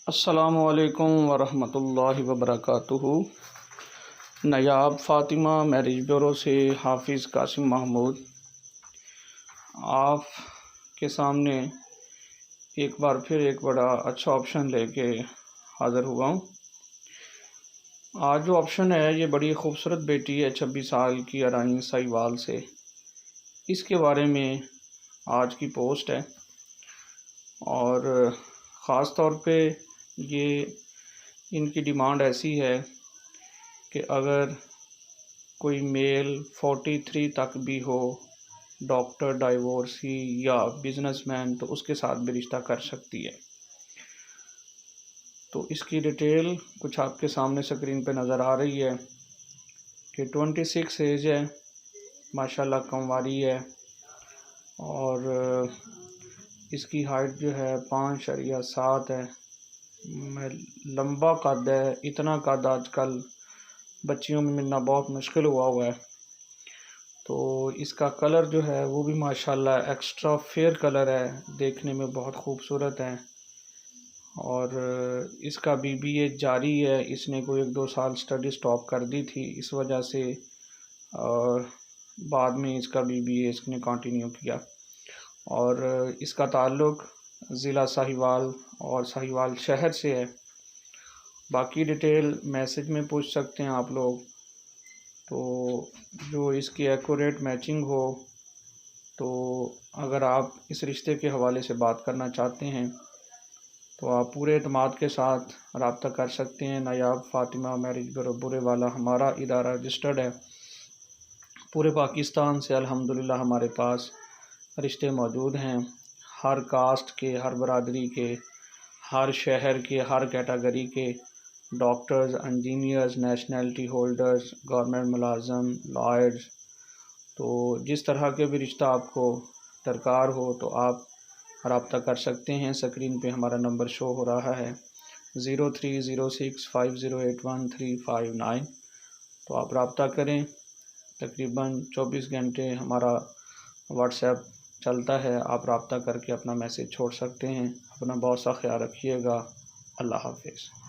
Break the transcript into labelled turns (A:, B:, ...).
A: अस्सलामुअलैकुम वरहमतुल्लाहि वबरकातुहू। नायाब Fatima marriage bureau से हाफिज़ कासिम महमूद आपके सामने एक बार फिर एक बड़ा अच्छा ऑप्शन लेके हाज़िर हुआ हूँ। आज जो ऑप्शन है ये बड़ी ख़ूबसूरत बेटी है 26 साल की अराइन साहिवाल से। इसके बारे में आज की पोस्ट है और ख़ास तौर पे ये इनकी डिमांड ऐसी है कि अगर कोई मेल 43 तक भी हो, डॉक्टर, डाइवोर्सी या बिजनेसमैन, तो उसके साथ भी रिश्ता कर सकती है। तो इसकी डिटेल कुछ आपके सामने स्क्रीन पे नज़र आ रही है कि 26 एज है, माशाल्लाह कंवारी है और इसकी हाइट जो है 5.7 है। लंबा कद है। इतना कद आजकल बच्चियों में मिलना बहुत मुश्किल हुआ है। तो इसका कलर जो है वो भी माशाल्लाह एक्स्ट्रा फेयर कलर है, देखने में बहुत खूबसूरत है और इसका बीबीए जारी है। इसने कोई 1-2 साल स्टडी स्टॉप कर दी थी इस वजह से, और बाद में इसका बीबीए इसने कंटिन्यू किया और इसका ताल्लुक़ ज़िला साहिवाल और साहिवाल शहर से है। बाकी डिटेल मैसेज में पूछ सकते हैं आप लोग। तो जो इसकी एक्यूरेट मैचिंग हो, तो अगर आप इस रिश्ते के हवाले से बात करना चाहते हैं तो आप पूरे एतमाद के साथ रब्ता कर सकते हैं। नायाब फ़ातिमा मैरिज ब्यूरो बुरेवाला हमारा इदारा रजिस्टर्ड है। पूरे पाकिस्तान से अल्हम्दुलिल्लाह हमारे पास रिश्ते मौजूद हैं, हर कास्ट के, हर बरादरी के, हर शहर के, हर कैटेगरी के, doctors, engineers, nationality holders, government मुलाज़म, लॉयर्स। तो जिस तरह के भी रिश्ता आपको दरकार हो तो आप रब्ता कर सकते हैं। स्क्रीन पे हमारा नंबर शो हो रहा है 03065081 तो आप रब्ता करें। तकरीबन 24 घंटे हमारा व्हाट्सएप चलता है, आप रब्ता करके अपना मैसेज छोड़ सकते हैं। अपना बहुत सा ख्याल रखिएगा। अल्लाह हाफ़िज़।